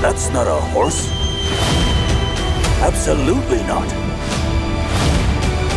That's not a horse. Absolutely not.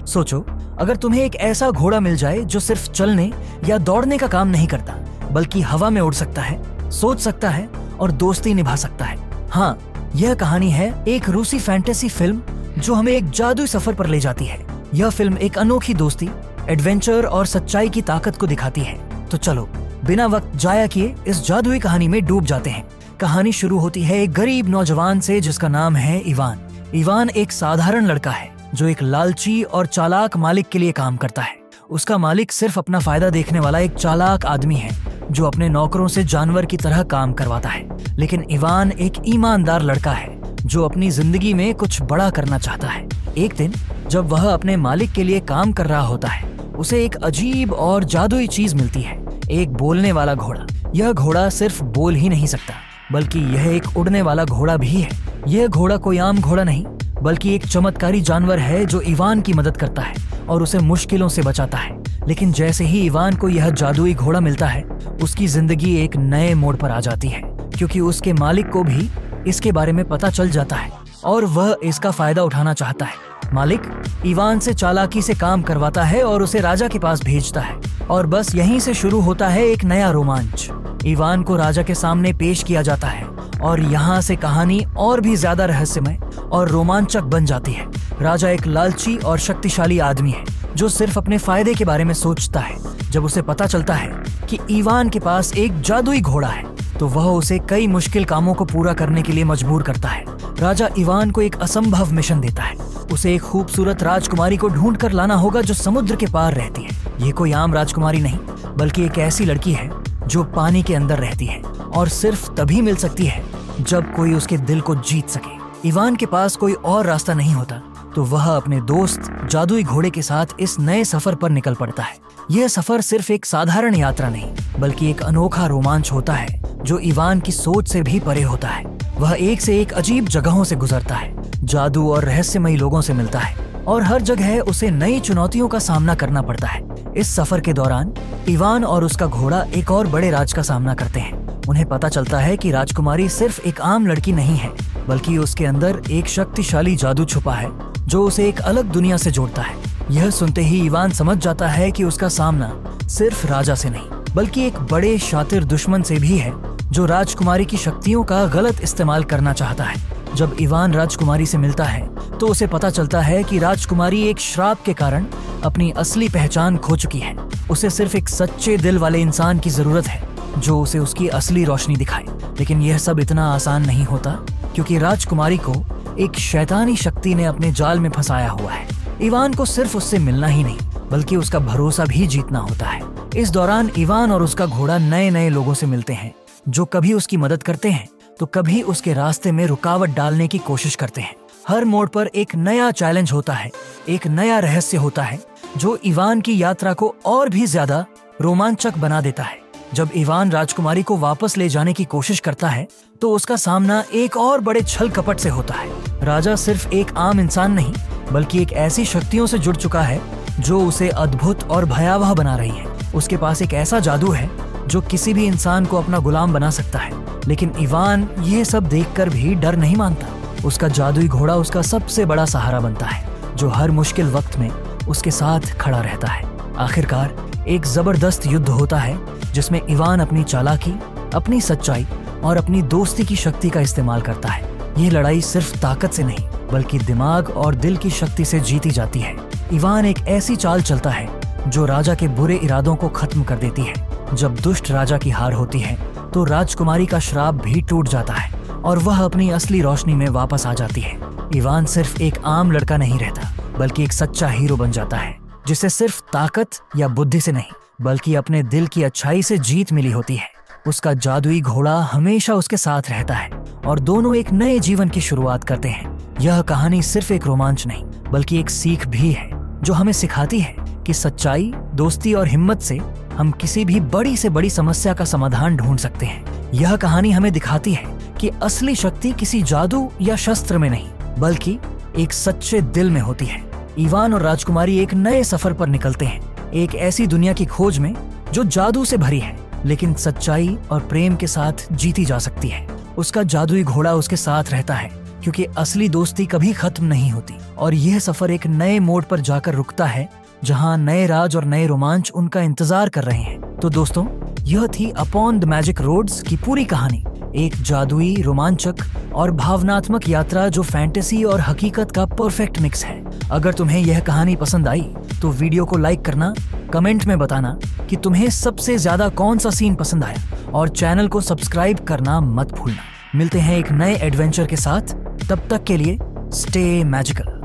सोचो, अगर तुम्हें एक ऐसा घोड़ा मिल जाए जो सिर्फ चलने या दौड़ने का काम नहीं करता, बल्कि हवा में उड़ सकता है, सोच सकता है और दोस्ती निभा सकता है। हाँ, यह कहानी है एक रूसी फैंटेसी फिल्म जो हमें एक जादुई सफर पर ले जाती है। यह फिल्म एक अनोखी दोस्ती, एडवेंचर और सच्चाई की ताकत को दिखाती है। तो चलो, बिना वक्त जाया किए इस जादुई कहानी में डूब जाते हैं। कहानी शुरू होती है एक गरीब नौजवान से जिसका नाम है इवान। इवान एक साधारण लड़का है जो एक लालची और चालाक मालिक के लिए काम करता है। उसका मालिक सिर्फ अपना फायदा देखने वाला एक चालाक आदमी है जो अपने नौकरों से जानवर की तरह काम करवाता है। लेकिन इवान एक ईमानदार लड़का है जो अपनी जिंदगी में कुछ बड़ा करना चाहता है। एक दिन जब वह अपने मालिक के लिए काम कर रहा होता है, उसे एक अजीब और जादुई चीज मिलती है, एक बोलने वाला घोड़ा। यह घोड़ा सिर्फ बोल ही नहीं सकता, बल्कि यह एक उड़ने वाला घोड़ा भी है। यह घोड़ा कोई आम घोड़ा नहीं, बल्कि एक चमत्कारी जानवर है जो इवान की मदद करता है और उसे मुश्किलों से बचाता है। लेकिन जैसे ही इवान को यह जादुई घोड़ा मिलता है, उसकी जिंदगी एक नए मोड़ पर आ जाती है, क्योंकि उसके मालिक को भी इसके बारे में पता चल जाता है और वह इसका फायदा उठाना चाहता है। मालिक इवान से चालाकी से काम करवाता है और उसे राजा के पास भेजता है, और बस यहीं से शुरू होता है एक नया रोमांच। इवान को राजा के सामने पेश किया जाता है और यहाँ से कहानी और भी ज्यादा रहस्यमय और रोमांचक बन जाती है। राजा एक लालची और शक्तिशाली आदमी है जो सिर्फ अपने फायदे के बारे में सोचता है। जब उसे पता चलता है कि इवान के पास एक जादुई घोड़ा है, तो वह उसे कई मुश्किल कामों को पूरा करने के लिए मजबूर करता है। राजा इवान को एक असंभव मिशन देता है। उसे एक खूबसूरत राजकुमारी को ढूंढ कर लाना होगा जो समुद्र के पार रहती है। ये कोई आम राजकुमारी नहीं, बल्कि एक ऐसी लड़की है जो पानी के अंदर रहती है और सिर्फ तभी मिल सकती है जब कोई उसके दिल को जीत सके। इवान के पास कोई और रास्ता नहीं होता, तो वह अपने दोस्त जादुई घोड़े के साथ इस नए सफर पर निकल पड़ता है। यह सफर सिर्फ एक साधारण यात्रा नहीं, बल्कि एक अनोखा रोमांच होता है जो इवान की सोच से भी परे होता है। वह एक से एक अजीब जगहों से गुजरता है, जादू और रहस्यमयी लोगों से मिलता है, और हर जगह उसे नई चुनौतियों का सामना करना पड़ता है। इस सफर के दौरान इवान और उसका घोड़ा एक और बड़े राज का सामना करते हैं। उन्हें पता चलता है कि राजकुमारी सिर्फ एक आम लड़की नहीं है, बल्कि उसके अंदर एक शक्तिशाली जादू छुपा है जो उसे एक अलग दुनिया से जोड़ता है। यह सुनते ही इवान समझ जाता है कि उसका सामना सिर्फ राजा से नहीं, बल्कि एक बड़े शातिर दुश्मन से भी है जो राजकुमारी की शक्तियों का गलत इस्तेमाल करना चाहता है। जब इवान राजकुमारी से मिलता है, तो उसे पता चलता है कि राजकुमारी एक श्राप के कारण अपनी असली पहचान खो चुकी है। उसे सिर्फ एक सच्चे दिल वाले इंसान की जरूरत है जो उसे उसकी असली रोशनी दिखाए। लेकिन यह सब इतना आसान नहीं होता, क्योंकि राजकुमारी को एक शैतानी शक्ति ने अपने जाल में फंसाया हुआ है। इवान को सिर्फ उससे मिलना ही नहीं, बल्कि उसका भरोसा भी जीतना होता है। इस दौरान इवान और उसका घोड़ा नए नए लोगों से मिलते हैं जो कभी उसकी मदद करते हैं तो कभी उसके रास्ते में रुकावट डालने की कोशिश करते हैं। हर मोड़ पर एक नया चैलेंज होता है, एक नया रहस्य होता है जो इवान की यात्रा को और भी ज्यादा रोमांचक बना देता है। जब इवान राजकुमारी को वापस ले जाने की कोशिश करता है, तो उसका सामना एक और बड़े छल कपट से होता है। राजा सिर्फ एक आम इंसान नहीं, बल्कि एक ऐसी शक्तियों से जुड़ चुका है जो उसे अद्भुत और भयावह बना रही है। उसके पास एक ऐसा जादू है जो किसी भी इंसान को अपना गुलाम बना सकता है। लेकिन इवान ये सब देखकर भी डर नहीं मानता। उसका जादुई घोड़ा उसका सबसे बड़ा सहारा बनता है, जो हर मुश्किल वक्त में उसके साथ खड़ा रहता है। आखिरकार एक जबरदस्त युद्ध होता है जिसमें इवान अपनी चालाकी, अपनी सच्चाई और अपनी दोस्ती की शक्ति का इस्तेमाल करता है। ये लड़ाई सिर्फ ताकत से नहीं, बल्कि दिमाग और दिल की शक्ति से जीती जाती है। इवान एक ऐसी चाल चलता है जो राजा के बुरे इरादों को खत्म कर देती है। जब दुष्ट राजा की हार होती है, तो राजकुमारी का श्राप भी टूट जाता है और वह अपनी असली रोशनी में वापस आ जाती है। इवान सिर्फ एक आम लड़का नहीं रहता, बल्कि एक सच्चा हीरो बन जाता है, जिसे सिर्फ ताकत या बुद्धि से नहीं, बल्कि अपने दिल की अच्छाई से जीत मिली होती है। उसका जादुई घोड़ा हमेशा उसके साथ रहता है और दोनों एक नए जीवन की शुरुआत करते हैं। यह कहानी सिर्फ एक रोमांच नहीं, बल्कि एक सीख भी है जो हमें सिखाती है कि सच्चाई, दोस्ती और हिम्मत से हम किसी भी बड़ी से बड़ी समस्या का समाधान ढूंढ सकते हैं। यह कहानी हमें दिखाती है कि असली शक्ति किसी जादू या शस्त्र में नहीं, बल्कि एक सच्चे दिल में होती है। इवान और राजकुमारी एक नए सफर पर निकलते हैं, एक ऐसी दुनिया की खोज में जो जादू से भरी है, लेकिन सच्चाई और प्रेम के साथ जीती जा सकती है। उसका जादुई घोड़ा उसके साथ रहता है, क्योंकि असली दोस्ती कभी खत्म नहीं होती। और यह सफर एक नए मोड़ पर जाकर रुकता है, जहां नए राज और नए रोमांच उनका इंतजार कर रहे हैं। तो दोस्तों, यह थी अपॉन द मैजिक रोड्स की पूरी कहानी। एक जादुई, रोमांचक और भावनात्मक यात्रा जो फैंटेसी और हकीकत का परफेक्ट मिक्स है। अगर तुम्हें यह कहानी पसंद आई तो वीडियो को लाइक करना, कमेंट में बताना कि तुम्हें सबसे ज्यादा कौन सा सीन पसंद आया, और चैनल को सब्सक्राइब करना मत भूलना। मिलते हैं एक नए एडवेंचर के साथ, तब तक के लिए स्टे मैजिकल।